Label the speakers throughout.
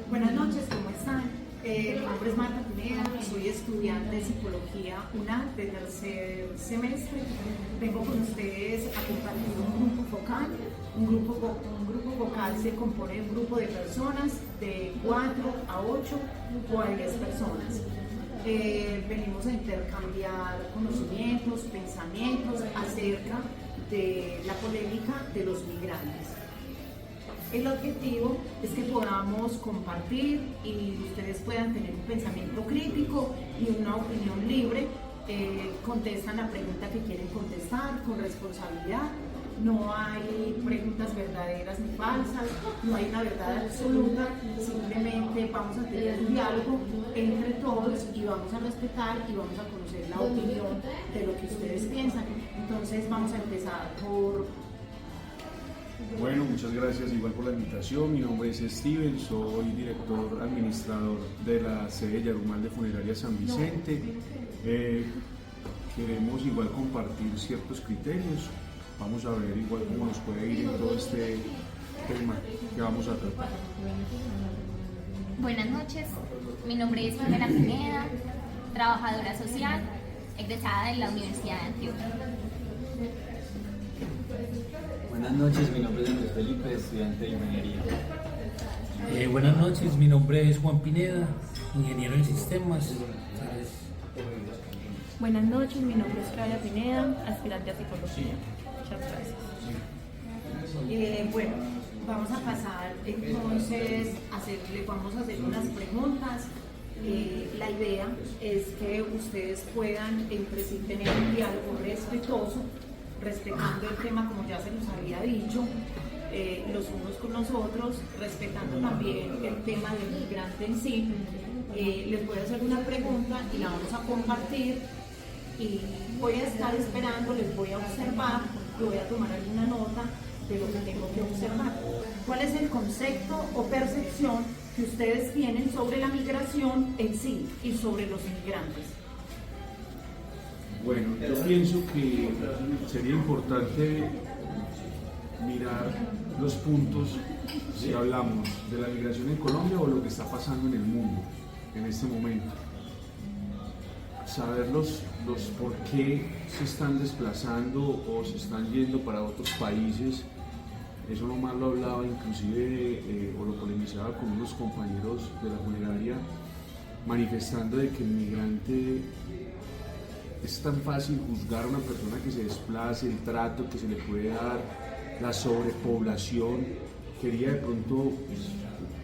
Speaker 1: Buenas noches, ¿cómo están? Mi nombre es Marta Pineda, soy estudiante de Psicología UNAD de tercer semestre. Vengo con ustedes a compartir un grupo focal. Un grupo focal se compone de un grupo de personas de 4 a 8 o a 10 personas. Venimos a intercambiar conocimientos, pensamientos acerca de la polémica de los migrantes. El objetivo es que podamos compartir y ustedes puedan tener un pensamiento crítico y una opinión libre. Contestan la pregunta que quieren contestar con responsabilidad. No hay preguntas verdaderas ni falsas, no hay una verdad absoluta, simplemente vamos a tener un diálogo entre todos y vamos a respetar y vamos a conocer la opinión de lo que ustedes piensan. Entonces vamos a empezar por...
Speaker 2: Bueno, muchas gracias igual por la invitación. Mi nombre es Steven, soy director administrador de la sede Yarumal de Funeraria San Vicente. Queremos igual compartir ciertos criterios. Vamos a ver igual cómo nos puede ir en todo este tema que vamos a tratar.
Speaker 3: Buenas noches, mi nombre es Pamela Pineda, trabajadora social, egresada de la Universidad de Antioquia.
Speaker 4: Buenas noches, mi nombre es Andrés Felipe, estudiante de ingeniería.
Speaker 5: Buenas noches, mi nombre es Juan Pineda, ingeniero en sistemas.
Speaker 6: Buenas noches, mi nombre es Claudia Pineda, aspirante a psicología. Muchas gracias.
Speaker 1: Bueno, vamos a pasar entonces vamos a hacer unas preguntas. La idea es que ustedes puedan entre sí tener un diálogo respetuoso, respetando el tema como ya se nos había dicho, los unos con los otros, respetando también el tema del migrante en sí. Les voy a hacer una pregunta y la vamos a compartir y voy a estar esperando, les voy a observar y voy a tomar alguna nota de lo que tengo que observar. ¿Cuál es el concepto o percepción que ustedes tienen sobre la migración en sí y sobre los inmigrantes?
Speaker 2: Bueno, yo pienso que sería importante mirar los puntos si hablamos de la migración en Colombia o lo que está pasando en el mundo en este momento. Saber los por qué se están desplazando o se están yendo para otros países. Eso nomás lo hablaba inclusive o lo polemizaba con unos compañeros de la funeraria, manifestando de que el migrante es tan fácil juzgar a una persona que se desplace, el trato que se le puede dar, la sobrepoblación. Quería de pronto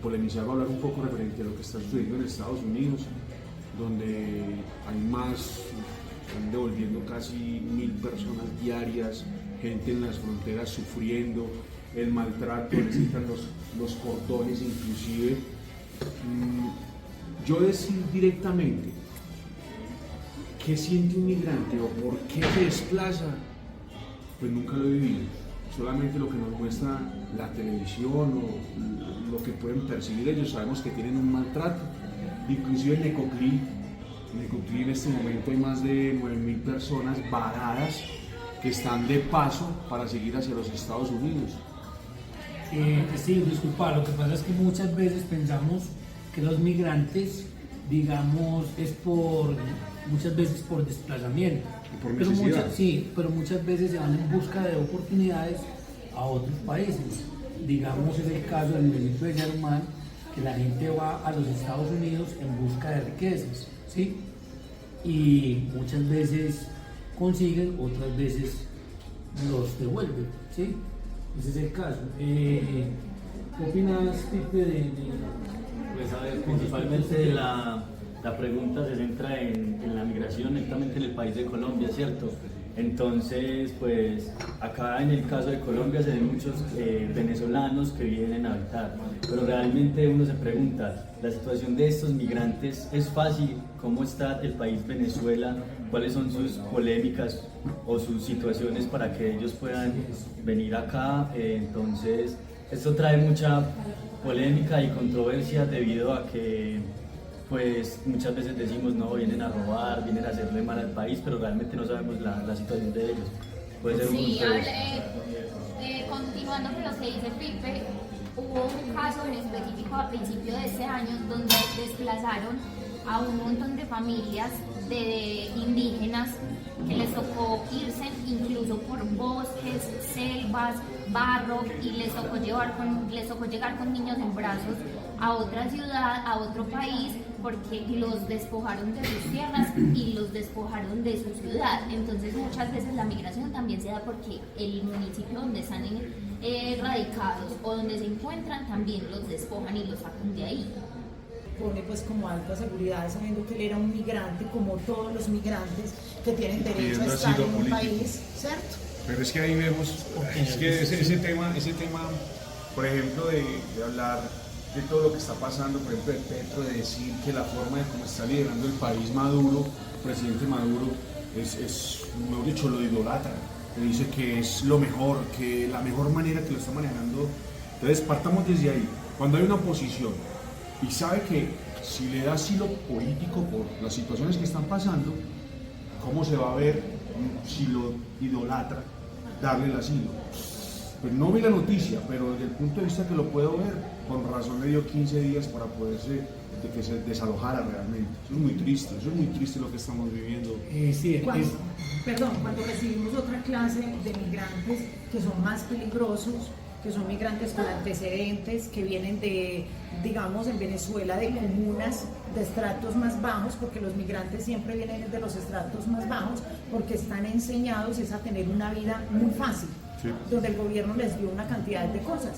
Speaker 2: polemizar o hablar un poco referente a lo que está sucediendo en Estados Unidos, donde hay están devolviendo casi 1000 personas diarias, gente en las fronteras sufriendo, el maltrato, necesitan los cordones inclusive. Yo decir directamente ¿qué siente un migrante o por qué se desplaza? Pues nunca lo he vivido. Solamente lo que nos muestra la televisión o lo que pueden percibir ellos. Sabemos que tienen un maltrato. Inclusive en Necoclí en este momento hay más de 9000 personas varadas que están de paso para seguir hacia los Estados Unidos.
Speaker 5: Sí, disculpa, lo que pasa es que muchas veces pensamos que los migrantes, digamos, muchas veces por desplazamiento.
Speaker 2: Y por necesidad.
Speaker 5: Pero muchas veces se van en busca de oportunidades a otros países. Digamos, es el caso del municipio de Yarumal, que la gente va a los Estados Unidos en busca de riquezas, ¿sí? Y muchas veces consiguen, otras veces los devuelven, ¿sí? Ese es el caso. ¿Qué opinas, Pipe,
Speaker 4: Pues a ver, principalmente la pregunta se centra en la migración, netamente en el país de Colombia, ¿cierto? Entonces, pues acá en el caso de Colombia se ven muchos venezolanos que vienen a habitar, pero realmente uno se pregunta, ¿la situación de estos migrantes es fácil? ¿Cómo está el país Venezuela? ¿Cuáles son sus polémicas o sus situaciones para que ellos puedan venir acá? Entonces, esto trae mucha polémica y controversia debido a que pues muchas veces decimos no, vienen a robar, vienen a hacerle mal al país, pero realmente no sabemos la situación de ellos. Puede ser
Speaker 3: Sí,
Speaker 4: un
Speaker 3: continuando con lo que dice Pipe, hubo un caso en específico a principio de este año donde desplazaron a un montón de familias de indígenas que les tocó irse incluso por bosques, selvas, barro y les tocó llegar con niños en brazos a otra ciudad, a otro país, porque los despojaron de sus tierras y los despojaron de su ciudad. Entonces muchas veces la migración también se da porque el municipio donde están radicados o donde se encuentran también los despojan y los sacan de ahí.
Speaker 1: Pone pues como alta seguridad sabiendo que él era un migrante como todos los migrantes que tienen derecho a
Speaker 2: Pidiendo
Speaker 1: estar
Speaker 2: asilo
Speaker 1: en un
Speaker 2: político.
Speaker 1: país, ¿cierto?
Speaker 2: Pero es que ahí vemos, es que ese tema, por ejemplo, de hablar de todo lo que está pasando, por ejemplo, de Petro, de decir que la forma de cómo está liderando el país Maduro, presidente Maduro, es mejor dicho, lo idolatra, le dice que es lo mejor, que la mejor manera que lo está manejando. Entonces partamos desde ahí. Cuando hay una oposición y sabe que si le da asilo político por las situaciones que están pasando, ¿cómo se va a ver si lo idolatra darle el asilo? Pues no vi la noticia, pero desde el punto de vista que lo puedo ver, con razón le dio 15 días para poderse, de que se desalojara realmente. Eso es muy triste lo que estamos viviendo.
Speaker 5: Sí,
Speaker 1: Cuando recibimos otra clase de migrantes que son más peligrosos, que son migrantes con antecedentes, que vienen de, digamos, en Venezuela, de comunas de estratos más bajos, porque los migrantes siempre vienen de los estratos más bajos, porque están enseñados es a tener una vida muy fácil,
Speaker 2: Sí.
Speaker 1: donde el gobierno les dio una cantidad de cosas.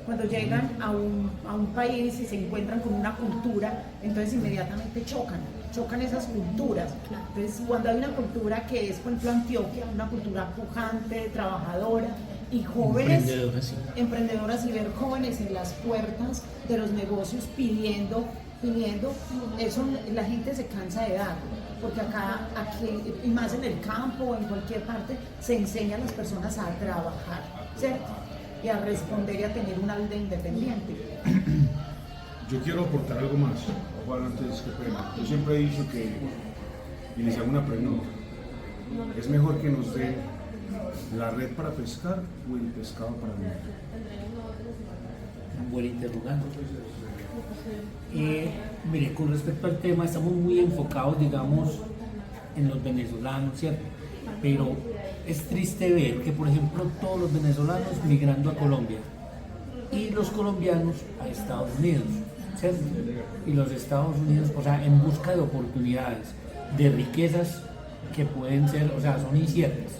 Speaker 1: Cuando llegan a un país y se encuentran con una cultura, entonces inmediatamente chocan esas culturas. Entonces, cuando hay una cultura que es, por ejemplo, Antioquia, una cultura pujante, trabajadora, y jóvenes, emprendedoras, y ver jóvenes en las puertas de los negocios pidiendo, eso la gente se cansa de dar, porque aquí, y más en el campo o en cualquier parte, se enseña a las personas a trabajar, ¿cierto? Y a responder y a tener una vida independiente.
Speaker 2: Yo quiero aportar algo más, Juan, antes que pena. Yo siempre he dicho que, y les hago una pregunta, ¿es mejor que nos den la red para pescar o el pescado para vender?
Speaker 5: un buen interrogante. Mire, con respecto al tema, estamos muy enfocados, digamos, en los venezolanos, ¿cierto? Pero es triste ver que, por ejemplo, todos los venezolanos migrando a Colombia y los colombianos a Estados Unidos, ¿cierto? Y los Estados Unidos, o sea, en busca de oportunidades, de riquezas que pueden ser, o sea, son inciertas.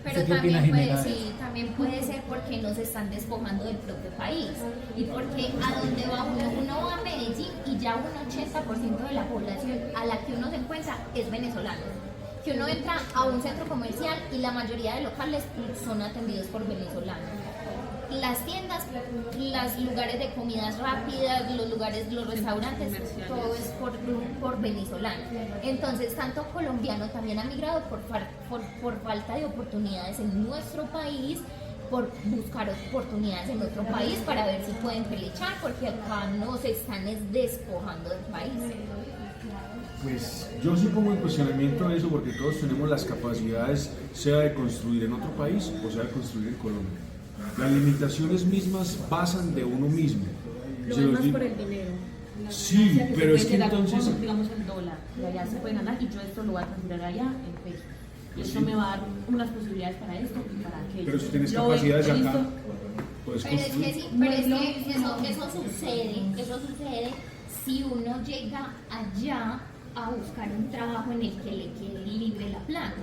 Speaker 3: Pero
Speaker 5: ¿Usted qué opina,
Speaker 3: también puede,
Speaker 5: Jimena?
Speaker 3: sí, también puede ser porque nos están despojando del propio país y porque a donde va uno va a Medellín y ya un 80% de la población a la que uno se encuentra es venezolano. Que uno entra a un centro comercial y la mayoría de locales son atendidos por venezolanos. Las tiendas, los lugares de comidas rápidas, los restaurantes, todo es por venezolanos. Entonces, tanto colombiano también ha migrado por falta de oportunidades en nuestro país, por buscar oportunidades en otro país para ver si pueden pelechar, porque acá nos están despojando del país.
Speaker 2: Pues yo sí pongo en cuestionamiento eso porque todos tenemos las capacidades, sea de construir en otro país o sea de construir en Colombia. Las limitaciones mismas pasan de uno mismo.
Speaker 6: Lo
Speaker 2: Se
Speaker 6: ven
Speaker 2: los
Speaker 6: más
Speaker 2: digo.
Speaker 6: por el dinero. La
Speaker 2: Sí,
Speaker 6: ganancia se
Speaker 2: pero
Speaker 6: puede
Speaker 2: es que
Speaker 6: llegar con,
Speaker 2: entonces-
Speaker 6: digamos, el dólar, y allá se puede ganar y yo esto lo voy a transferir allá en pesos. Y esto
Speaker 2: Sí.
Speaker 6: me va a dar unas posibilidades para esto y para aquello.
Speaker 2: Pero si tienes
Speaker 6: Lo
Speaker 2: capacidades
Speaker 6: he
Speaker 2: acá,
Speaker 6: visto.
Speaker 2: puedes
Speaker 3: Pero es que
Speaker 2: construir.
Speaker 3: sí, pero es que eso sucede si uno llega allá a buscar un trabajo en el que le quede libre la plata.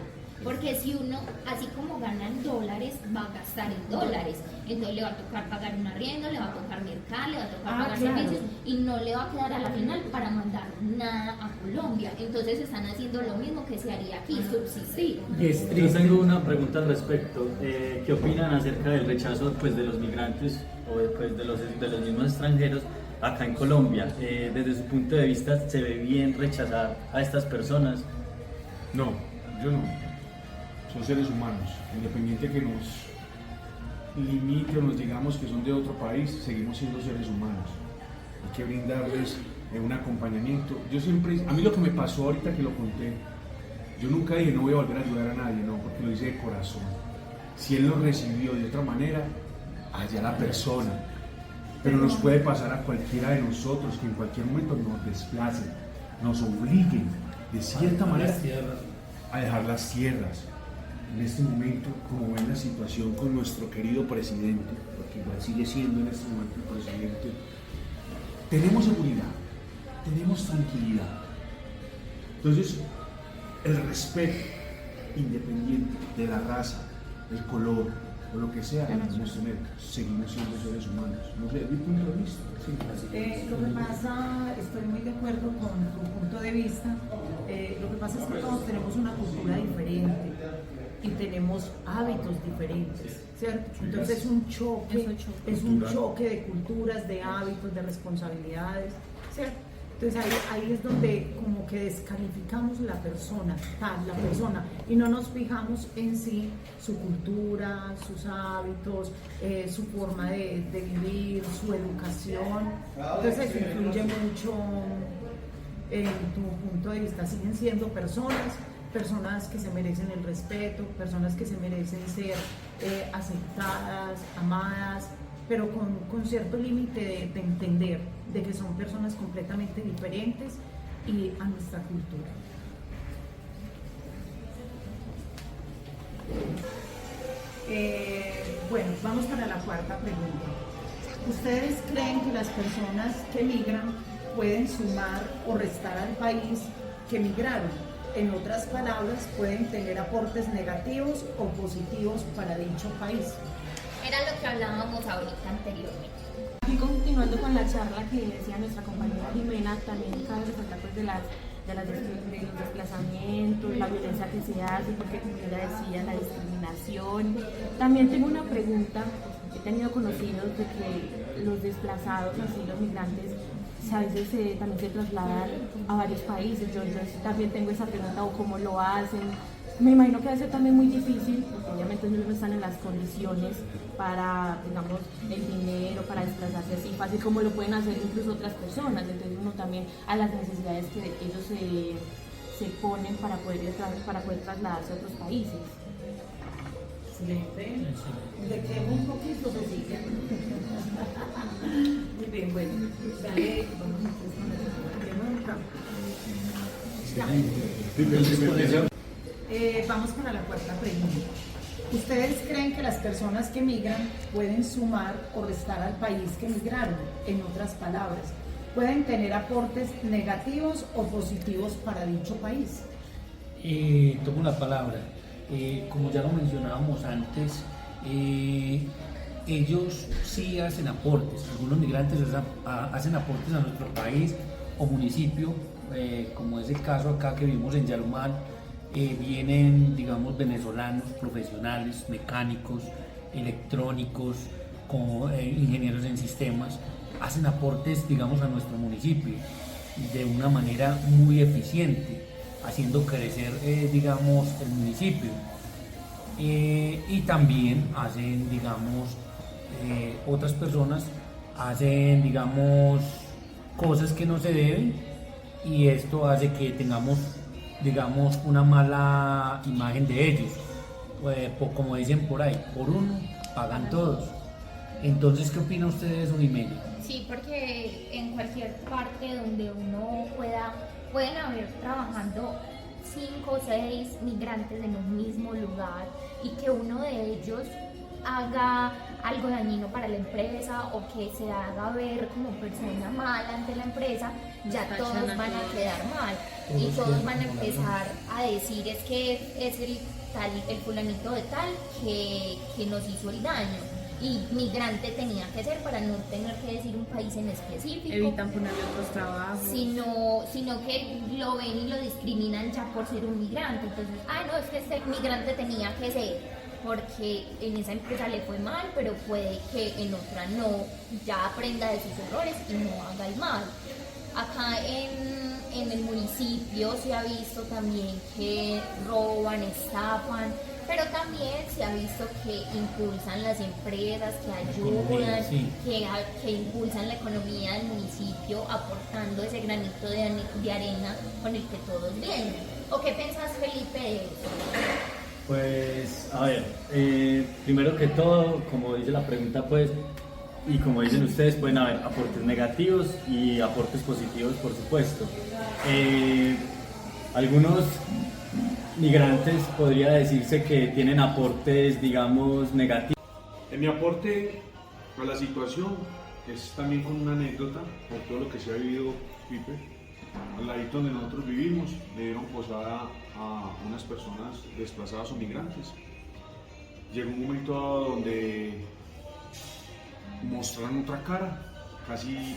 Speaker 3: Porque si uno, así como gana en dólares, va a gastar en dólares. Entonces le va a tocar pagar un arriendo, le va a tocar mercar, le va a tocar pagar
Speaker 1: claro.
Speaker 3: servicios y no le va a quedar a la final para mandar nada a Colombia. Entonces están haciendo lo mismo que se haría aquí, subsistir.
Speaker 5: Es
Speaker 4: Yo
Speaker 5: triste.
Speaker 4: tengo una pregunta al respecto. ¿Qué opinan acerca del rechazo pues, de los migrantes o pues, de los mismos extranjeros acá en Colombia? Desde su punto de vista, ¿se ve bien rechazar a estas personas?
Speaker 2: No, yo no. Son seres humanos, independiente que nos limite o nos digamos que son de otro país, seguimos siendo seres humanos. Hay que brindarles un acompañamiento. Yo siempre, a mí lo que me pasó ahorita que lo conté, yo nunca dije no voy a volver a ayudar a nadie, no, porque lo hice de corazón. Si él lo recibió de otra manera, allá la persona. pero nos puede pasar a cualquiera de nosotros que en cualquier momento nos desplacen, nos obliguen de cierta manera a dejar las tierras. En este momento, como ven la situación con nuestro querido presidente, porque igual sigue siendo en este momento el presidente, tenemos seguridad, tenemos tranquilidad. Entonces, el respeto independiente de la raza, el color o lo que sea, debemos tener. Seguimos siendo seres humanos. No sé, es mi punto de vista.
Speaker 1: Lo que pasa, estoy muy de acuerdo con tu punto de vista. Lo que pasa es que todos tenemos una cultura diferente y tenemos hábitos diferentes, ¿cierto? Entonces es un choque de culturas, de hábitos, de responsabilidades, ¿cierto? Entonces ahí es donde como que descalificamos la persona, y no nos fijamos en sí su cultura, sus hábitos, su forma de vivir, su educación. Entonces eso influye mucho en tu punto de vista. Siguen siendo personas que se merecen el respeto, personas que se merecen ser aceptadas, amadas, pero con cierto límite de entender de que son personas completamente diferentes y a nuestra cultura. Bueno, vamos para la cuarta pregunta. ¿Ustedes creen que las personas que migran pueden sumar o restar al país que migraron? En otras palabras, pueden tener aportes negativos o positivos para dicho país.
Speaker 3: Era lo que hablábamos ahorita anteriormente.
Speaker 6: Y continuando con la charla que decía nuestra compañera Jimena, también cabe resaltar pues, de los desplazamientos, la violencia que se hace, porque como ella decía, la discriminación. También tengo una pregunta. He tenido conocidos de que los desplazados, así los migrantes, a veces también se trasladan a varios países. Yo también tengo esa pregunta, o cómo lo hacen. Me imagino que debe ser también muy difícil, porque obviamente ellos no están en las condiciones para, digamos, el dinero, para desplazarse así fácil como lo pueden hacer incluso otras personas. Entonces uno también a las necesidades que ellos se ponen para poder trasladarse a otros países.
Speaker 1: Excelente. Le quemo un poquito, Cecilia. Muy bien, bueno. Dale, vamos para la cuarta pregunta. ¿Ustedes creen que las personas que migran pueden sumar o restar al país que migraron? En otras palabras, ¿pueden tener aportes negativos o positivos para dicho país?
Speaker 5: Tomo la palabra. Como ya lo mencionábamos antes, ellos sí hacen aportes. Algunos migrantes hacen aportes a nuestro país o municipio, como es el caso acá que vivimos en Yarumal. Vienen, digamos, venezolanos, profesionales, mecánicos, electrónicos, como ingenieros en sistemas, hacen aportes, digamos, a nuestro municipio de una manera muy eficiente, haciendo crecer, digamos, el municipio. Y también hacen, digamos, otras personas hacen, digamos, cosas que no se deben, y esto hace que tengamos, digamos, una mala imagen de ellos. Como dicen por ahí, por uno pagan todos. Entonces, ¿qué opina usted de eso, Jimena?
Speaker 3: Sí, porque en cualquier parte donde uno pueden haber trabajando 5 o 6 migrantes en un mismo lugar, y que uno de ellos haga algo dañino para la empresa o que se haga ver como persona mala ante la empresa, ya todos van a quedar mal y todos van a empezar a decir es que es el fulanito de tal que nos hizo el daño, y migrante tenía que ser para no tener que decir un país en específico.
Speaker 6: Evitan ponerle otros trabajos.
Speaker 3: Sino que lo ven y lo discriminan ya por ser un migrante. Entonces, no, es que este migrante tenía que ser, porque en esa empresa le fue mal, pero puede que en otra no, ya aprenda de sus errores y no haga el mal. Acá en el municipio se ha visto también que roban, estafan, pero también se ha visto que impulsan las empresas, que ayudan,
Speaker 5: sí,
Speaker 3: que impulsan la economía del municipio, aportando ese granito de arena con el que todos vienen. ¿O qué pensás, Felipe, de eso?
Speaker 4: Pues, a ver, primero que todo, como dice la pregunta, pues y como dicen ustedes, pueden haber aportes negativos y aportes positivos, por supuesto. Algunos migrantes podría decirse que tienen aportes, digamos, negativos.
Speaker 2: En mi aporte a la situación es también con una anécdota por todo lo que se ha vivido, Pipe. Al ladito donde nosotros vivimos le dieron posada a unas personas desplazadas o migrantes. Llegó un momento donde mostraron otra cara, casi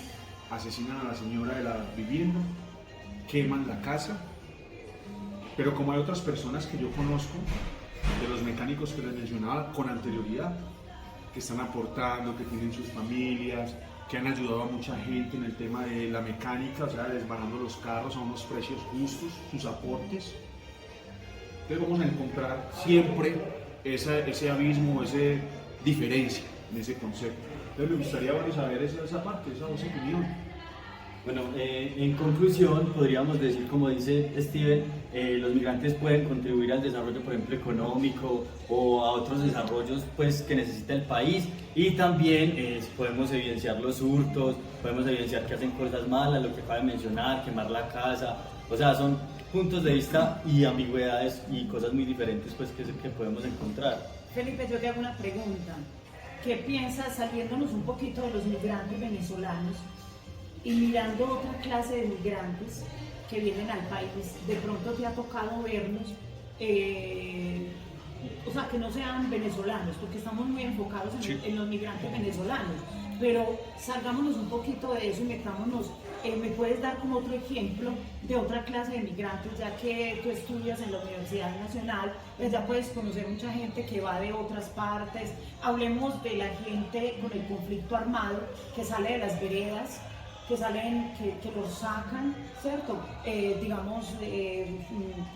Speaker 2: asesinan a la señora de la vivienda, queman la casa, pero como hay otras personas que yo conozco, de los mecánicos que les mencionaba con anterioridad, que están aportando, que tienen sus familias, que han ayudado a mucha gente en el tema de la mecánica, o sea, desbarando los carros a unos precios justos, sus aportes. Entonces vamos a encontrar siempre ese abismo, esa diferencia en ese concepto. Entonces me gustaría saber esa parte, esa opinión.
Speaker 4: Bueno, en conclusión, podríamos decir, como dice Steven, los migrantes pueden contribuir al desarrollo, por ejemplo, económico o a otros desarrollos pues, que necesita el país, y también podemos evidenciar los hurtos, podemos evidenciar que hacen cosas malas, lo que acaba de mencionar, quemar la casa, o sea, son puntos de vista y ambigüedades y cosas muy diferentes pues, que podemos encontrar.
Speaker 1: Felipe, yo te hago una pregunta. ¿Qué piensas, saliéndonos un poquito de los migrantes venezolanos y mirando otra clase de migrantes que vienen al país? De pronto te ha tocado verlos, o sea, que no sean venezolanos, porque estamos muy enfocados en los migrantes venezolanos, pero salgámonos un poquito de eso y metámonos. ¿Me puedes dar como otro ejemplo de otra clase de migrantes, ya que tú estudias en la Universidad Nacional, pues ya puedes conocer mucha gente que va de otras partes? Hablemos de la gente con el conflicto armado que sale de las veredas, que salen, que los sacan, ¿cierto? Digamos,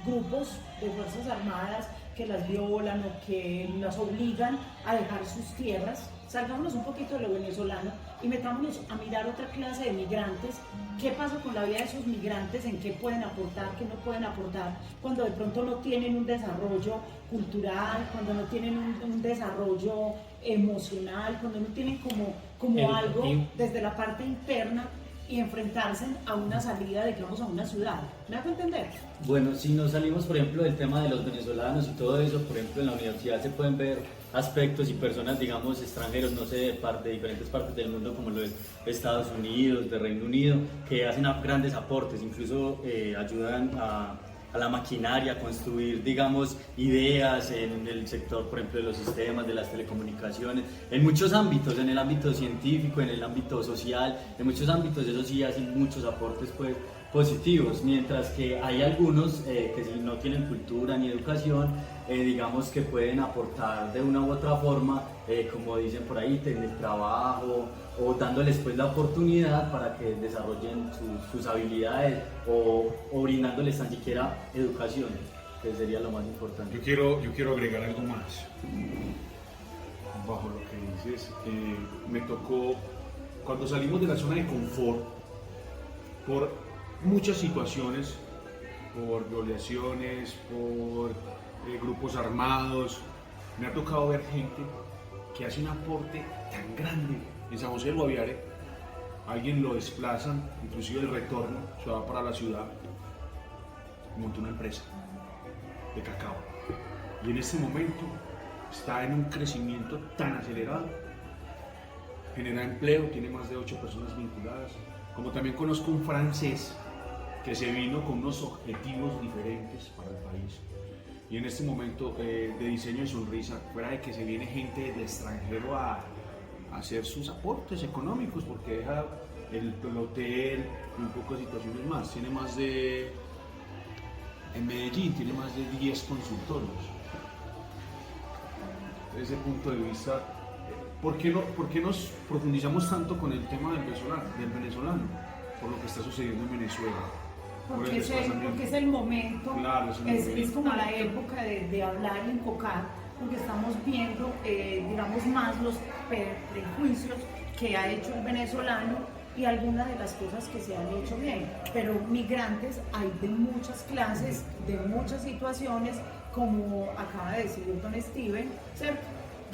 Speaker 1: grupos de Fuerzas Armadas que las violan o que las obligan a dejar sus tierras. Salgámonos un poquito de lo venezolano y metámonos a mirar otra clase de migrantes. ¿Qué pasa con la vida de esos migrantes? ¿En qué pueden aportar? ¿Qué no pueden aportar? Cuando de pronto no tienen un desarrollo cultural, cuando no tienen un desarrollo emocional, cuando no tienen como algo desde la parte interna, y enfrentarse a una salida, digamos, a una ciudad. ¿Me hago entender?
Speaker 4: Bueno, si nos salimos, por ejemplo, del tema de los venezolanos y todo eso, por ejemplo, en la universidad se pueden ver aspectos y personas, digamos, extranjeros, no sé, de diferentes partes del mundo, como lo es Estados Unidos, de Reino Unido, que hacen grandes aportes, incluso ayudan a la maquinaria, a construir, digamos, ideas en el sector, por ejemplo, de los sistemas, de las telecomunicaciones, en muchos ámbitos, en el ámbito científico, en el ámbito social, en muchos ámbitos, eso sí, hacen muchos aportes pues, positivos, mientras que hay algunos que si no tienen cultura ni educación, digamos que pueden aportar de una u otra forma, como dicen por ahí, en el trabajo, o dándoles pues la oportunidad para que desarrollen sus habilidades o brindándoles tan siquiera educación, que sería lo más importante.
Speaker 2: Yo quiero agregar algo más. Bajo lo que dices, me tocó, cuando salimos de la zona de confort, por muchas situaciones, por violaciones, por grupos armados, me ha tocado ver gente que hace un aporte tan grande. En San José del Guaviare, alguien lo desplazan, inclusive el retorno, se va para la ciudad, monta una empresa de cacao. Y en este momento está en un crecimiento tan acelerado, genera empleo, tiene más de 8 personas vinculadas. Como también conozco un francés que se vino con unos objetivos diferentes para el país. Y en este momento de diseño de sonrisa, fuera de que se viene gente del extranjero a hacer sus aportes económicos, porque deja el hotel y un poco de situaciones más. Tiene más de, en Medellín, tiene más de 10 consultorios. Desde ese punto de vista, ¿por qué nos profundizamos tanto con el tema del venezolano? Por lo que está sucediendo en Venezuela.
Speaker 1: Porque es el momento,
Speaker 2: claro,
Speaker 1: es como la época de hablar y enfocar, porque estamos viendo, digamos, más los prejuicios que ha hecho el venezolano y algunas de las cosas que se han hecho bien. Pero migrantes hay de muchas clases, de muchas situaciones, como acaba de decir don Steven, ¿cierto?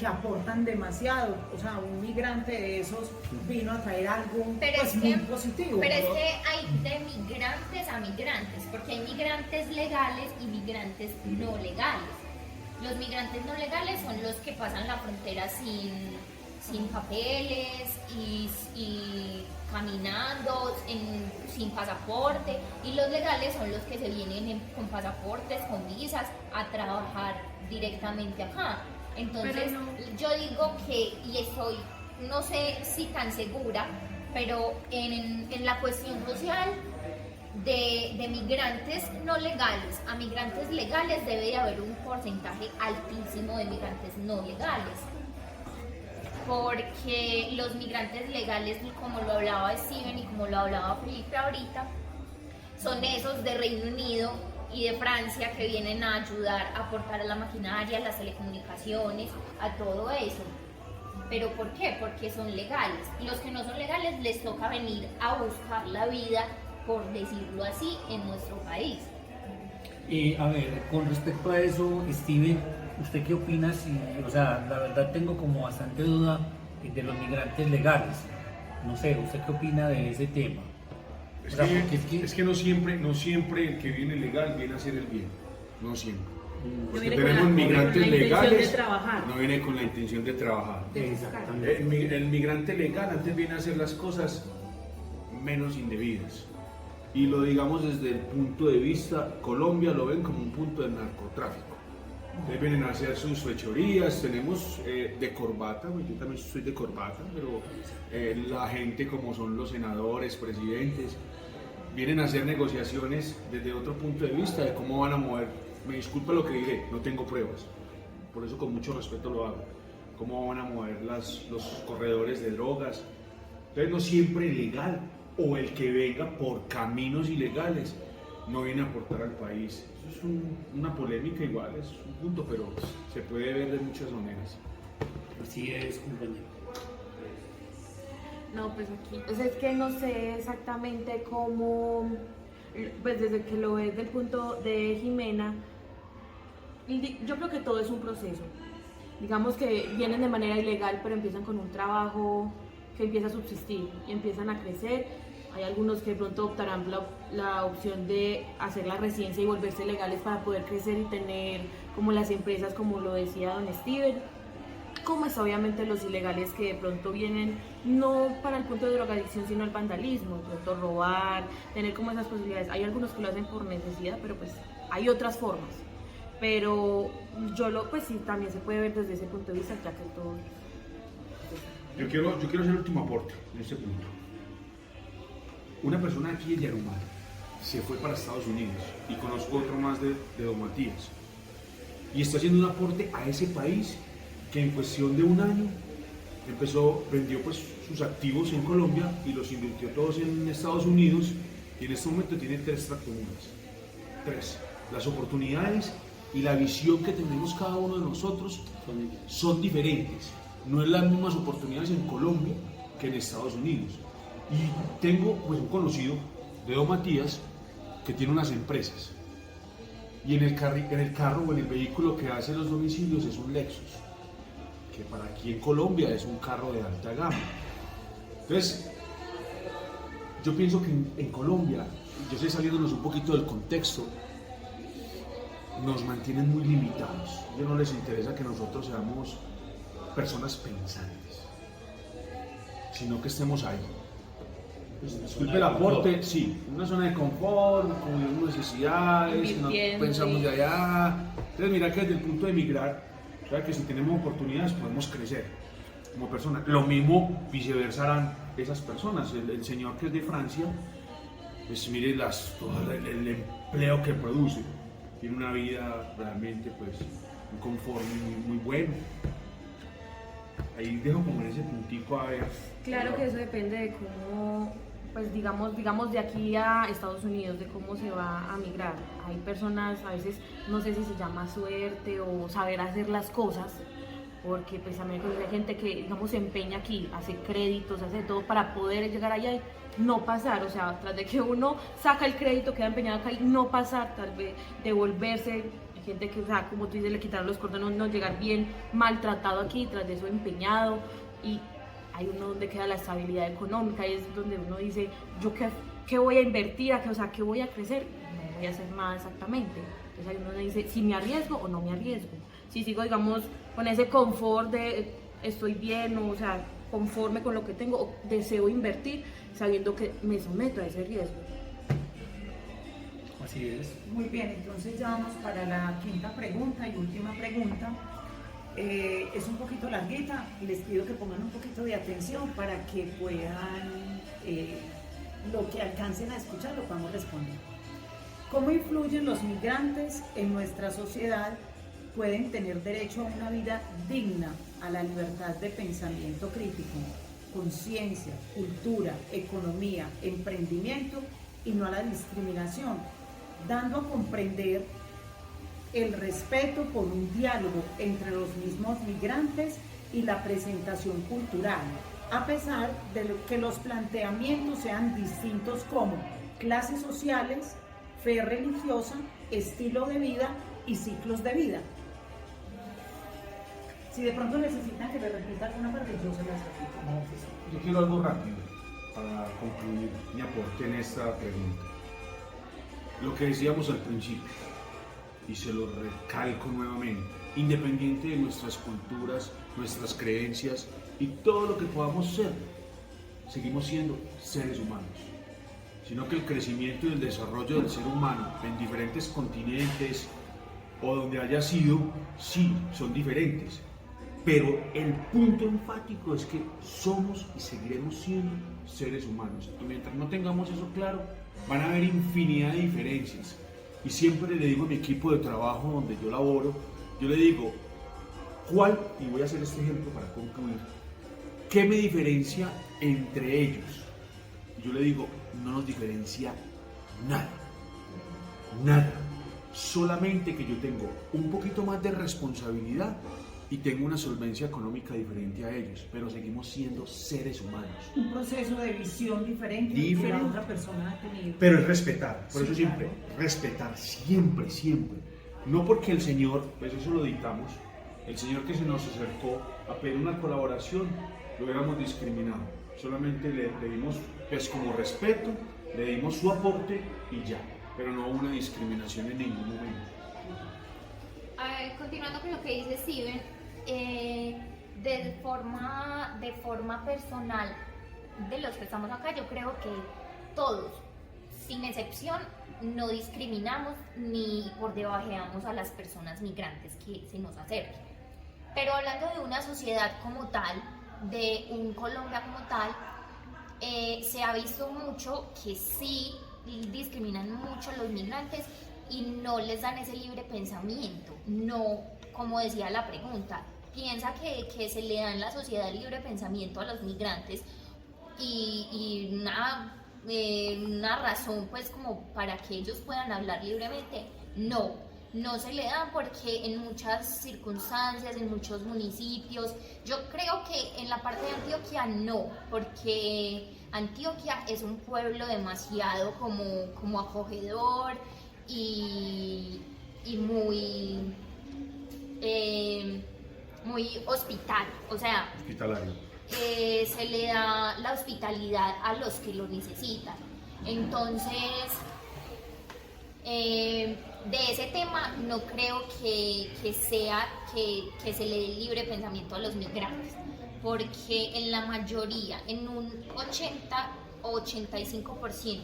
Speaker 1: que aportan demasiado. O sea, un migrante de esos vino a traer algo
Speaker 3: Pero
Speaker 1: pues,
Speaker 3: es
Speaker 1: muy
Speaker 3: que,
Speaker 1: positivo.
Speaker 3: pero es
Speaker 1: ¿no?
Speaker 3: que hay de migrantes a migrantes, porque hay migrantes legales y migrantes no legales. Los migrantes no legales son los que pasan la frontera sin papeles y caminando, sin pasaporte, y los legales son los que se vienen con pasaportes, con visas, a trabajar directamente acá. Entonces, yo digo que, y estoy, no sé si tan segura, pero en la cuestión social de migrantes no legales a migrantes legales debe de haber un porcentaje altísimo de migrantes no legales. Porque los migrantes legales, como lo hablaba Steven y como lo hablaba Felipe ahorita, son esos de Reino Unido y de Francia que vienen a ayudar a aportar a la maquinaria, a las telecomunicaciones, a todo eso. ¿Pero por qué? Porque son legales. Los que no son legales les toca venir a buscar la vida, por decirlo así, en nuestro país.
Speaker 5: A ver, con respecto a eso, Steven, ¿usted qué opina? O sea, la verdad tengo como bastante duda de los migrantes legales. No sé, ¿usted qué opina de ese tema?
Speaker 2: Es,
Speaker 5: O sea,
Speaker 2: que,
Speaker 5: porque
Speaker 2: es que no siempre el que viene legal viene a hacer el bien, no siempre.
Speaker 6: No
Speaker 2: Porque
Speaker 6: viene con
Speaker 2: tenemos migrantes
Speaker 6: con la intención
Speaker 2: legales,
Speaker 6: de trabajar.
Speaker 2: no viene con la intención de trabajar.
Speaker 5: Exactamente.
Speaker 2: El migrante legal antes viene a hacer las cosas menos indebidas. Y lo digamos desde el punto de vista, Colombia lo ven como un punto de narcotráfico. Entonces vienen a hacer sus fechorías, tenemos de corbata, yo también soy de corbata, pero la gente como son los senadores, presidentes, vienen a hacer negociaciones desde otro punto de vista de cómo van a mover. Me disculpa lo que diré, no tengo pruebas, por eso con mucho respeto lo hago. Cómo van a mover los corredores de drogas. Entonces no siempre legal, o el que venga por caminos ilegales no viene a aportar al país. Eso es una polémica igual, es un punto, pero se puede ver de muchas maneras.
Speaker 5: Así es, compañero.
Speaker 6: No, pues aquí, o sea, es que no sé exactamente cómo, pues desde que lo ves del punto de Jimena, yo creo que todo es un proceso. Digamos que vienen de manera ilegal, pero empiezan con un trabajo que empieza a subsistir y empiezan a crecer. Hay algunos que de pronto optarán la opción de hacer la residencia y volverse legales para poder crecer y tener como las empresas, como lo decía don Steven. Como es obviamente los ilegales que de pronto vienen no para el punto de drogadicción sino el vandalismo, de pronto robar, tener como esas posibilidades. Hay algunos que lo hacen por necesidad, pero pues hay otras formas. Pero pues sí, también se puede ver desde ese punto de vista, ya que todo...
Speaker 2: Yo quiero hacer el último aporte en este punto. Una persona aquí de Yarumar se fue para Estados Unidos y conozco otro más de Don Matías y está haciendo un aporte a ese país que en cuestión de un año vendió pues sus activos en Colombia y los invirtió todos en Estados Unidos y en este momento tiene 3 tractomulas. 3. Las oportunidades y la visión que tenemos cada uno de nosotros son diferentes. No es las mismas oportunidades en Colombia que en Estados Unidos. Y tengo pues un conocido de Don Matías que tiene unas empresas y en el carro o en el vehículo que hace los domicilios es un Lexus, que para aquí en Colombia es un carro de alta gama. Entonces, yo pienso que en Colombia, yo estoy saliéndonos un poquito del contexto, nos mantienen muy limitados. A ellos no les interesa que nosotros seamos personas pensantes, sino que estemos ahí. Pues, disculpe el aporte, sí, una zona de confort, con necesidades, no pensamos de allá. Entonces, mira que desde el punto de migrar, o sea, que si tenemos oportunidades podemos crecer como personas. Lo mismo viceversa harán esas personas. El señor que es de Francia, pues mire todo el empleo que produce. Tiene una vida realmente, pues, un confort muy bueno. Ahí dejo como en ese puntico a ver.
Speaker 6: Claro que eso depende de cómo, pues digamos de aquí a Estados Unidos, de cómo se va a migrar. Hay personas, a veces, no sé si se llama suerte o saber hacer las cosas, porque pues también hay gente que, digamos, se empeña aquí, hace créditos, hace todo para poder llegar allá y no pasar, o sea, tras de que uno saca el crédito, queda empeñado acá y no pasar, tal vez devolverse, Hay gente que, o sea, como tú dices, le quitaron los cordones, no llegar bien maltratado aquí, tras de eso empeñado, y hay uno donde queda la estabilidad económica, y es donde uno dice, yo qué voy a invertir, o sea, qué voy a crecer, no voy a hacer nada exactamente. Entonces ahí uno dice, si me arriesgo o no me arriesgo, si sigo, digamos, con ese confort de estoy bien, o sea, conforme con lo que tengo, o deseo invertir, sabiendo que me someto a ese riesgo.
Speaker 5: Así es.
Speaker 1: Muy bien, entonces ya vamos para la quinta pregunta y última pregunta. Es un poquito larguita, les pido que pongan un poquito de atención para que puedan, lo que alcancen a escuchar lo podamos responder. ¿Cómo influyen los migrantes en nuestra sociedad? ¿Pueden tener derecho a una vida digna, a la libertad de pensamiento crítico, conciencia, cultura, economía, emprendimiento y no a la discriminación, dando a comprender el respeto por un diálogo entre los mismos migrantes y la presentación cultural, a pesar de que los planteamientos sean distintos como clases sociales, fe religiosa, estilo de vida y ciclos de vida? Si de pronto necesitan que le repita alguna parte, yo se las repito.
Speaker 2: No, pues, yo quiero algo rápido para concluir mi aporte en esta pregunta. Lo que decíamos al principio, y se lo recalco nuevamente, independiente de nuestras culturas, nuestras creencias y todo lo que podamos ser, seguimos siendo seres humanos. Sino que el crecimiento y el desarrollo del ser humano en diferentes continentes o donde haya sido, sí, son diferentes. Pero el punto enfático es que somos y seguiremos siendo seres humanos. Y mientras no tengamos eso claro, van a haber infinidad de diferencias. Y siempre le digo a mi equipo de trabajo donde yo laboro, yo le digo, ¿cuál? Y voy a hacer este ejemplo para concluir. ¿Qué me diferencia entre ellos? Y yo le digo, no nos diferencia nada. Nada. Solamente que yo tengo un poquito más de responsabilidad y tengo una solvencia económica diferente a ellos, pero seguimos siendo seres humanos.
Speaker 1: Un proceso de visión diferente que la otra persona ha tenido.
Speaker 2: Pero es respetar, por
Speaker 1: Sí,
Speaker 2: eso siempre,
Speaker 1: claro.
Speaker 2: respetar, siempre, siempre. No porque el Señor, pues eso lo dictamos, el Señor que se nos acercó a pedir una colaboración, lo hubiéramos discriminado. Solamente le dimos, pues como respeto, le dimos su aporte y ya, pero no una discriminación en ningún momento.
Speaker 3: Continuando con lo que dice Steven, de forma personal, de los que estamos acá, yo creo que todos, sin excepción, no discriminamos ni por debajeamos a las personas migrantes que se nos acerquen. Pero hablando de una sociedad como tal, de un Colombia como tal, se ha visto mucho que sí discriminan mucho a los migrantes y no les dan ese libre pensamiento. No, como decía la pregunta, piensa que se le da en la sociedad libre pensamiento a los migrantes y una razón pues como para que ellos puedan hablar libremente. No se le da porque en muchas circunstancias, en muchos municipios, yo creo que en la parte de Antioquia no, porque Antioquia es un pueblo demasiado como acogedor y muy hospitalario, o sea,
Speaker 2: Hospitalario.
Speaker 3: se le da la hospitalidad a los que lo necesitan. Entonces, de ese tema no creo que sea que se le dé libre pensamiento a los migrantes, porque en la mayoría, en un 80 o 85%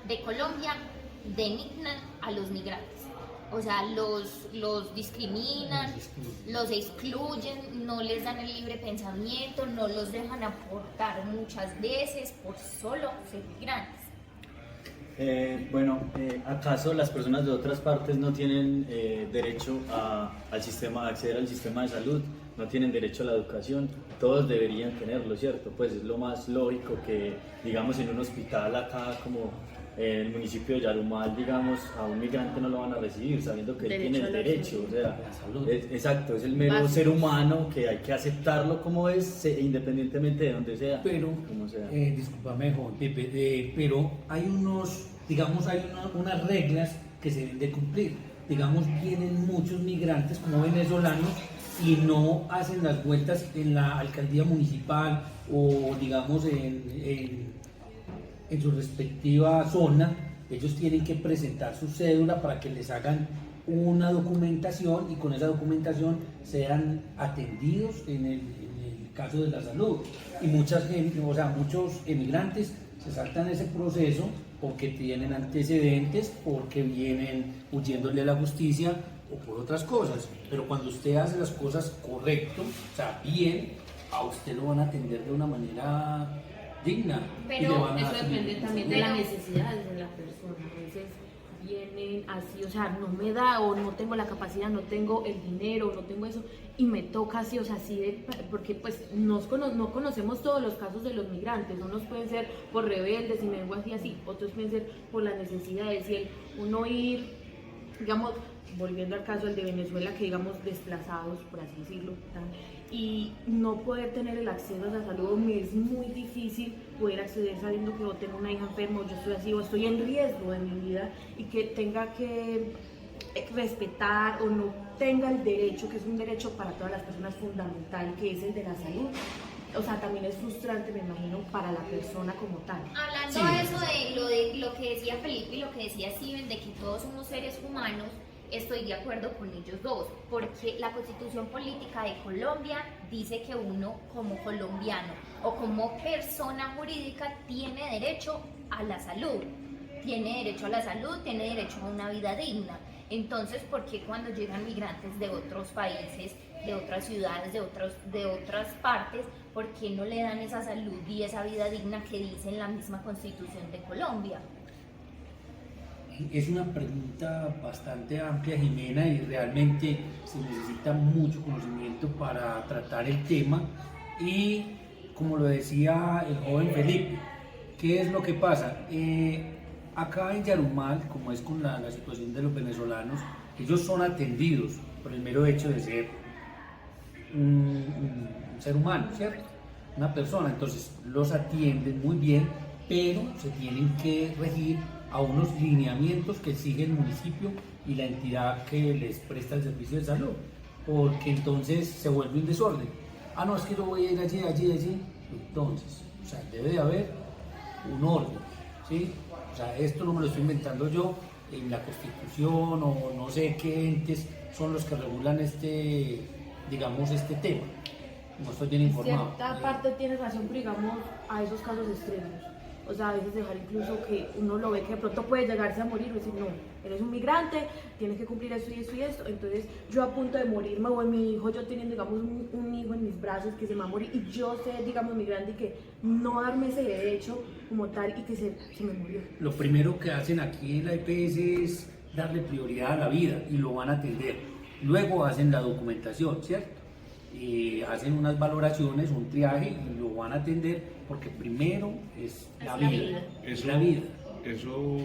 Speaker 3: de Colombia, denigran a los migrantes. O sea, los discriminan, los excluyen, no les dan el libre pensamiento, no los dejan aportar muchas veces por solo ser migrantes.
Speaker 4: ¿Acaso las personas de otras partes no tienen derecho a acceder al sistema de salud? ¿No tienen derecho a la educación? Todos deberían tenerlo, ¿cierto? Pues es lo más lógico que, digamos, en un hospital acá como en el municipio de Yarumal, digamos, a un migrante no lo van a recibir sabiendo que él tiene el derecho, o sea, exacto, es el mero ser humano que hay que aceptarlo como es, independientemente de donde sea.
Speaker 5: Pero,
Speaker 4: como sea.
Speaker 5: discúlpame, Juan Pepe, pero hay unas reglas que se deben de cumplir. digamos, vienen muchos migrantes como venezolanos y no hacen las vueltas en la alcaldía municipal o digamos en su respectiva zona. Ellos tienen que presentar su cédula para que les hagan una documentación y con esa documentación sean atendidos en el caso de la salud. Y muchos emigrantes se saltan ese proceso porque tienen antecedentes, porque vienen huyéndole a la justicia o por otras cosas. Pero cuando usted hace las cosas correcto, o sea, bien, a usted lo van a atender de una manera digna.
Speaker 3: Pero
Speaker 5: y le van a
Speaker 6: Eso depende también de
Speaker 3: Pero-
Speaker 6: las necesidades de la persona. A veces vienen así, o sea, no me da o no tengo la capacidad, no tengo el dinero, no tengo eso y me toca así, o sea, así de, porque pues no conocemos todos los casos de los migrantes, unos pueden ser por rebeldes y me vengo así, otros pueden ser por las necesidades y el uno ir, digamos, volviendo al caso del de Venezuela, que digamos desplazados, por así decirlo, ¿tan? Y no poder tener el acceso a la salud, me es muy difícil poder acceder sabiendo que yo tengo una hija enferma, o yo estoy así, o estoy en riesgo de mi vida y que tenga que respetar o no tenga el derecho, que es un derecho para todas las personas fundamental, que es el de la salud. O sea, también es frustrante, me imagino, para la persona como tal.
Speaker 3: Hablando
Speaker 5: Sí.
Speaker 3: de eso de lo que decía Felipe y lo que decía Steven, de que todos somos seres humanos, estoy de acuerdo con ellos dos, porque la Constitución Política de Colombia dice que uno como colombiano o como persona jurídica tiene derecho a la salud, tiene derecho a la salud, tiene derecho a una vida digna. Entonces, ¿por qué cuando llegan migrantes de otros países, de otras ciudades, de otras partes, por qué no le dan esa salud y esa vida digna que dice en la misma Constitución de Colombia?
Speaker 5: Es una pregunta bastante amplia, Jimena, y realmente se necesita mucho conocimiento para tratar el tema. Y como lo decía el joven Felipe, ¿qué es lo que pasa? Acá en Yarumal, como es con la situación de los venezolanos, ellos son atendidos por el mero hecho de ser un ser humano, ¿cierto? Una persona, entonces los atienden muy bien, pero se tienen que regir a unos lineamientos que exige el municipio y la entidad que les presta el servicio de salud, porque entonces se vuelve un desorden. Ah, no, es que yo voy a ir allí. Entonces, o sea, debe de haber un orden, ¿sí? O sea, esto no me lo estoy inventando yo, en la Constitución o no sé qué entes son los que regulan digamos, este tema. No estoy bien
Speaker 6: En
Speaker 5: informado.
Speaker 6: cierta parte tienes razón, pero digamos a esos casos extremos. O sea, a veces dejar incluso que uno lo ve que de pronto puede llegarse a morir o decir, no, eres un migrante, tienes que cumplir esto y esto y esto. Entonces, yo a punto de morirme o mi hijo, yo teniendo, digamos, un hijo en mis brazos que se me va a morir y yo sé, digamos, migrante y que no darme ese derecho como tal y que se me murió.
Speaker 5: Lo primero que hacen aquí en la EPS es darle prioridad a la vida y lo van a atender. Luego hacen la documentación, ¿cierto? Hacen unas valoraciones, un triaje y lo van a atender porque primero es la vida. Es la vida.
Speaker 2: Eso,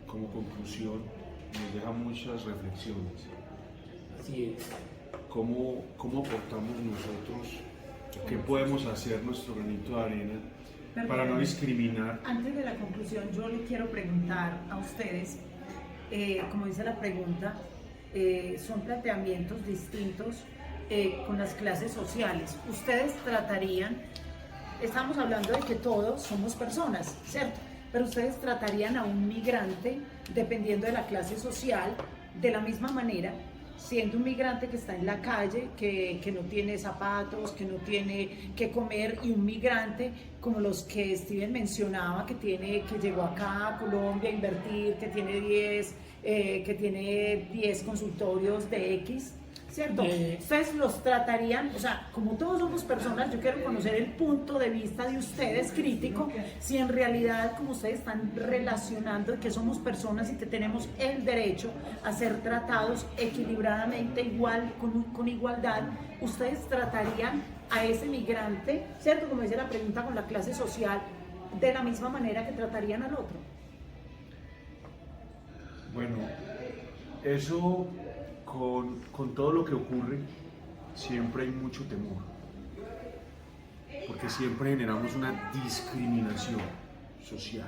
Speaker 2: como conclusión, nos deja muchas reflexiones.
Speaker 5: Así es.
Speaker 2: ¿Cómo aportamos nosotros? ¿Qué podemos hacer nuestro granito de arena para no discriminar?
Speaker 1: Antes de la conclusión, yo le quiero preguntar a ustedes, como dice la pregunta, son planteamientos distintos con las clases sociales. Ustedes tratarían, estamos hablando de que todos somos personas, ¿cierto? Pero ustedes tratarían a un migrante, dependiendo de la clase social, de la misma manera, siendo un migrante que está en la calle, que no tiene zapatos, que no tiene que comer, y un migrante como los que Steven mencionaba, que llegó acá a Colombia a invertir, que tiene 10 consultorios de X, ¿cierto? Ustedes los tratarían, o sea, como todos somos personas, yo quiero conocer el punto de vista de ustedes crítico, si en realidad, como ustedes están relacionando que somos personas y que tenemos el derecho a ser tratados equilibradamente, igual, con igualdad, ustedes tratarían a ese migrante, ¿cierto? Como dice la pregunta, con la clase social, de la misma manera que tratarían al otro.
Speaker 2: Bueno, eso con todo lo que ocurre, siempre hay mucho temor, porque siempre generamos una discriminación social.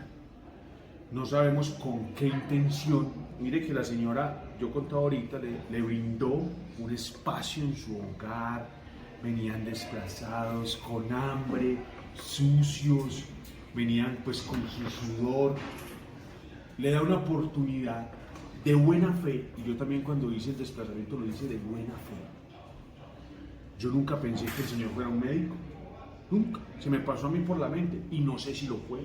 Speaker 2: no sabemos con qué intención. Mire que la señora, yo contaba ahorita, le brindó un espacio en su hogar, venían desplazados, con hambre, sucios, venían pues con su sudor, le da una oportunidad de buena fe, y yo también cuando hice el desplazamiento lo hice de buena fe. Yo nunca pensé que el Señor fuera un médico, nunca, se me pasó a mí por la mente, y no sé si lo fue.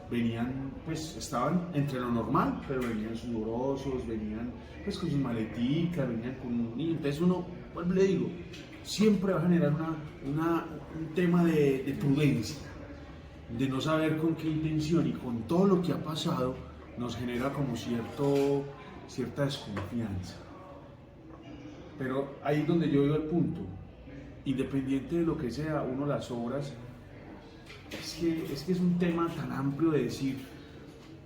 Speaker 2: Venían, pues estaban entre lo normal, pero venían sudorosos, venían pues con sus maleticas, venían con un niño. Entonces uno, pues le digo, siempre va a generar un tema de prudencia, de no saber con qué intención, y con todo lo que ha pasado nos genera como cierta desconfianza. Pero ahí es donde yo veo el punto, independiente de lo que sea, uno las obras, es que es un tema tan amplio de decir,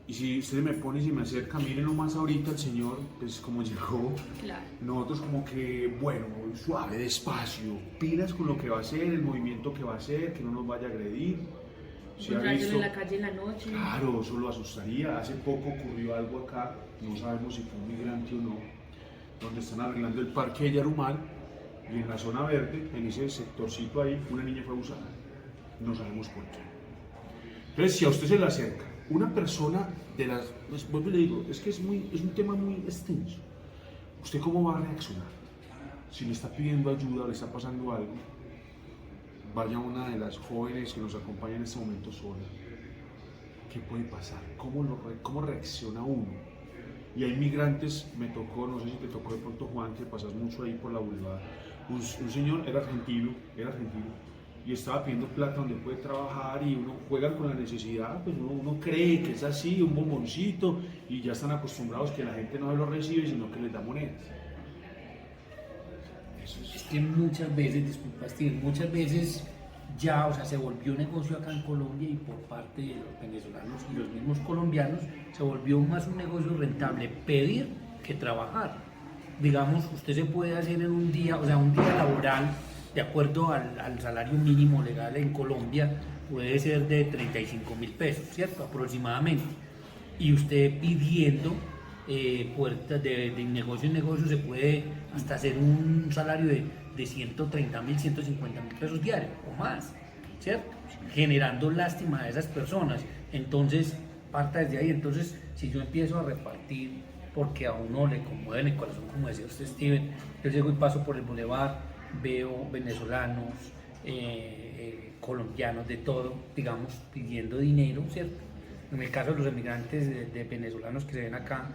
Speaker 2: y si usted me pone y si me acerca, miren nomás ahorita el Señor, pues como llegó,
Speaker 3: Claro.
Speaker 2: nosotros como que, bueno, suave, despacio, pilas con lo que va a hacer, el movimiento que va a hacer, que no nos vaya a agredir. Si ha
Speaker 6: Encontrárselo
Speaker 2: visto,
Speaker 6: en la calle en la noche.
Speaker 2: claro, eso lo asustaría. Hace poco ocurrió algo acá, no sabemos si fue un migrante o no, donde están arreglando el parque de Yarumal, y en la zona verde, en ese sectorcito ahí, una niña fue abusada. No sabemos por qué. Entonces, si a usted se le acerca una persona de las, pues vuelvo y le digo, es que es un tema muy extenso. ¿Usted cómo va a reaccionar? Si le está pidiendo ayuda, le está pasando algo, vaya una de las jóvenes que nos acompaña en este momento sola. ¿Qué puede pasar? ¿Cómo reacciona uno? Y hay migrantes, me tocó, no sé si te tocó de pronto, Juan, que pasas mucho ahí por la boulevard. Un señor era argentino, y estaba pidiendo plata donde puede trabajar, y uno juega con la necesidad, pues uno cree que es así, un bomboncito, y ya están acostumbrados que la gente no se lo recibe, sino que les da monedas.
Speaker 5: Es que muchas veces, disculpa Steve, muchas veces ya, o sea, se volvió negocio acá en Colombia, y por parte de los venezolanos y los mismos colombianos se volvió más un negocio rentable pedir que trabajar. Digamos, usted se puede hacer en un día, o sea, un día laboral, de acuerdo al salario mínimo legal en Colombia, puede ser de 35.000 pesos, ¿cierto? Aproximadamente. Y usted pidiendo puertas de negocio en negocio se puede hasta hacer un salario de 130.000, 150.000 pesos diarios o más, ¿cierto? Generando lástima a esas personas. Entonces, parta desde ahí. Entonces, si yo empiezo a repartir, porque a uno le conmueve en el corazón, como decía usted, Steven, yo llego y paso por el bulevar, veo venezolanos, colombianos, de todo, digamos, pidiendo dinero, ¿cierto? En el caso de los emigrantes de venezolanos que se ven acá,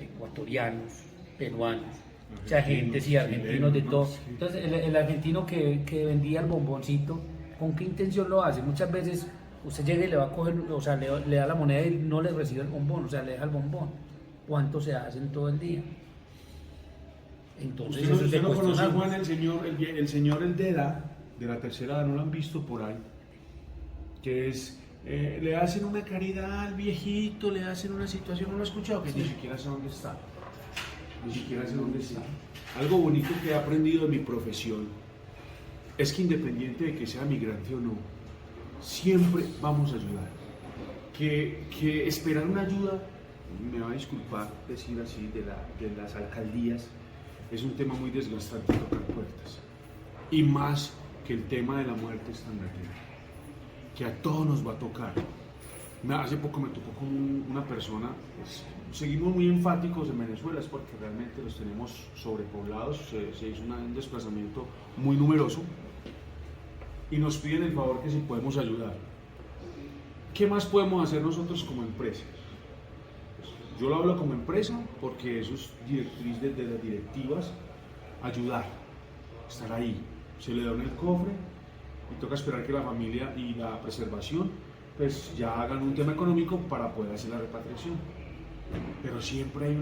Speaker 5: ecuatorianos, peruanos, o sea, gente, sí, argentinos, de todo. Entonces, el argentino que vendía el bomboncito, ¿con qué intención lo hace? Muchas veces usted llega y le va a coger, o sea, le da la moneda y no le recibe el bombón, o sea, le deja el bombón. ¿Cuánto se hace en todo el día? Entonces,
Speaker 2: ¿Usted no conoce, Juan, el señor el de la tercera edad, no lo han visto por ahí? Que es, le hacen una caridad al viejito, le hacen una situación, no lo he escuchado, que ni siquiera sé dónde está. Ni siquiera sé dónde está. Algo bonito que he aprendido de mi profesión es que, independiente de que sea migrante o no, siempre vamos a ayudar. Que esperar una ayuda, me va a disculpar decir así, de las alcaldías, es un tema muy desgastante, tocar puertas. Y más que el tema de la muerte es tan latente, que a todos nos va a tocar. Hace poco me tocó con una persona, pues, seguimos muy enfáticos en Venezuela, es porque realmente los tenemos sobrepoblados, se hizo un desplazamiento muy numeroso, y nos piden el favor que si podemos ayudar. ¿Qué más podemos hacer nosotros como empresa? Yo lo hablo como empresa porque eso es directriz de las directivas, ayudar, estar ahí. Se le da en el cofre y toca esperar que la familia y la preservación pues ya hagan un tema económico para poder hacer la repatriación. Pero siempre hay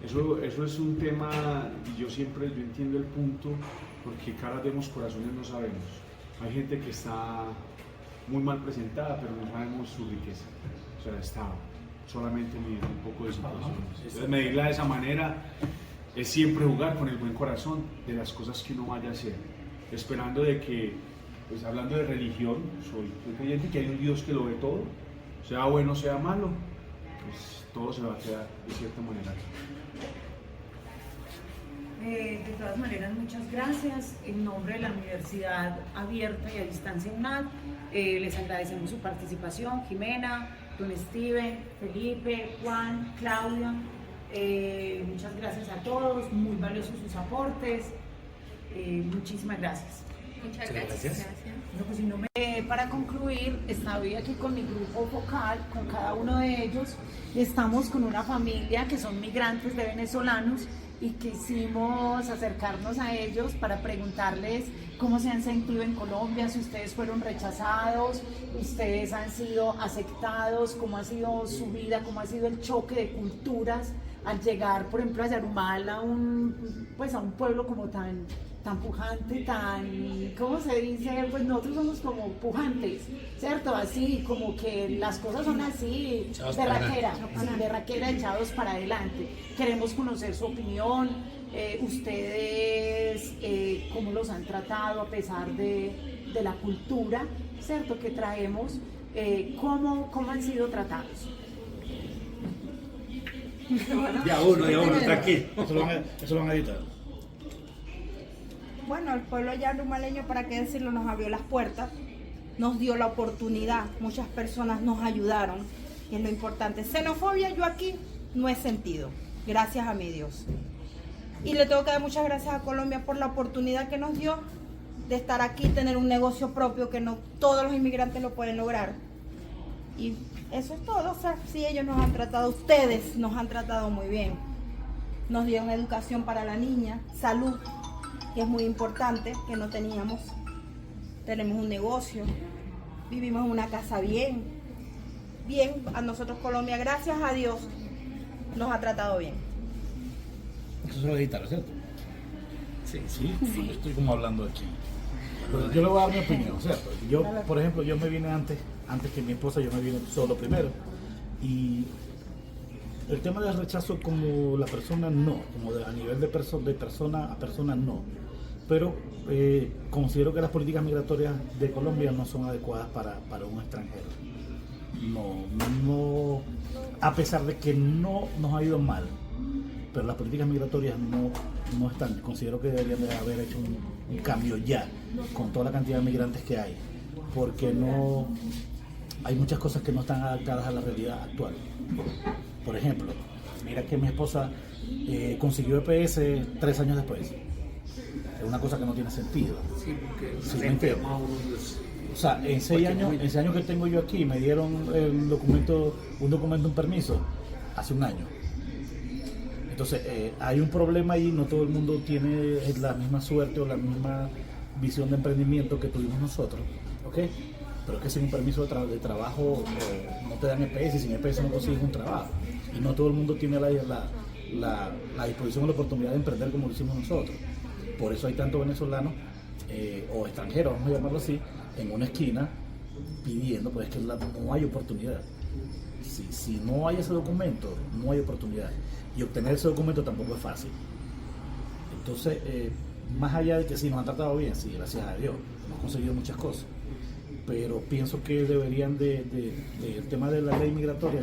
Speaker 2: eso es un tema, y yo entiendo el punto, porque caras vemos, corazones no sabemos. Hay gente que está muy mal presentada, pero no sabemos su riqueza. O sea, está solamente midiendo un poco de situaciones. Entonces, medirla de esa manera es siempre jugar con el buen corazón de las cosas que uno vaya a hacer, esperando de que pues hablando de religión, soy creyente que hay un Dios que lo ve todo, sea bueno, sea malo, pues todo se va a quedar de cierta manera.
Speaker 1: De todas maneras, muchas gracias. En nombre de la Universidad Abierta y a Distancia UNAD, les agradecemos su participación, Jimena, don Steven, Felipe, Juan, Claudia. Muchas gracias a todos, muy valiosos sus aportes. Muchísimas gracias.
Speaker 3: Muchas gracias.
Speaker 1: No, pues, para concluir, estoy aquí con mi grupo focal, con cada uno de ellos. Estamos con una familia que son migrantes de venezolanos y quisimos acercarnos a ellos para preguntarles cómo se han sentido en Colombia, si ustedes fueron rechazados, ustedes han sido aceptados, cómo ha sido su vida, cómo ha sido el choque de culturas al llegar, por ejemplo, a Yarumal, a un pueblo como tan pujante, ¿cómo se dice? Pues nosotros somos como pujantes, ¿cierto? Así, como que las cosas son así, berraquera, echados para adelante. Queremos conocer su opinión, ustedes, cómo los han tratado a pesar de la cultura, ¿cierto? Que traemos, cómo han sido tratados.
Speaker 7: Ya uno, tranquilo, eso lo van a editar.
Speaker 8: Bueno, el pueblo yarumaleño, para qué decirlo, nos abrió las puertas, nos dio la oportunidad, muchas personas nos ayudaron, que es lo importante. Xenofobia yo aquí no he sentido, gracias a mi Dios. Y le tengo que dar muchas gracias a Colombia por la oportunidad que nos dio de estar aquí, tener un negocio propio que no todos los inmigrantes lo pueden lograr. Y eso es todo, o sea, sí, ellos nos han tratado, ustedes nos han tratado muy bien. Nos dieron educación para la niña, salud, que es muy importante, que no teníamos. Tenemos un negocio, vivimos en una casa bien, a nosotros Colombia, gracias a Dios, nos ha tratado bien.
Speaker 7: Eso se va a editar, ¿cierto? Sí. Estoy como hablando aquí. Pues yo le voy a dar mi opinión, ¿cierto? Yo, por ejemplo, yo me vine antes que mi esposa, yo me vine solo primero. Y el tema del rechazo como la persona no, como a nivel de persona a persona no. Pero considero que las políticas migratorias de Colombia no son adecuadas para un extranjero. No, a pesar de que no nos ha ido mal, pero las políticas migratorias no están. Considero que deberían de haber hecho un cambio ya, con toda la cantidad de migrantes que hay, porque no hay muchas cosas que no están adaptadas a la realidad actual. Por ejemplo, mira que mi esposa consiguió EPS 3 años después. Es una cosa que no tiene sentido.
Speaker 2: Sí, porque
Speaker 7: ¿Sí me entiendes? O sea, en 6 años que tengo yo aquí, me dieron un documento, un permiso, hace 1 año. Entonces, hay un problema ahí, no todo el mundo tiene la misma suerte o la misma visión de emprendimiento que tuvimos nosotros, ¿ok? Pero es que sin un permiso de trabajo no te dan EPS, y sin EPS no consigues un trabajo. Y no todo el mundo tiene la disposición o la oportunidad de emprender como lo hicimos nosotros. Por eso hay tantos venezolanos o extranjeros, vamos a llamarlo así, en una esquina pidiendo, pues es que no hay oportunidad. Si no hay ese documento, no hay oportunidad. Y obtener ese documento tampoco es fácil. Entonces, más allá de que sí nos han tratado bien, sí, gracias a Dios, hemos conseguido muchas cosas. Pero pienso que deberían el tema de la ley migratoria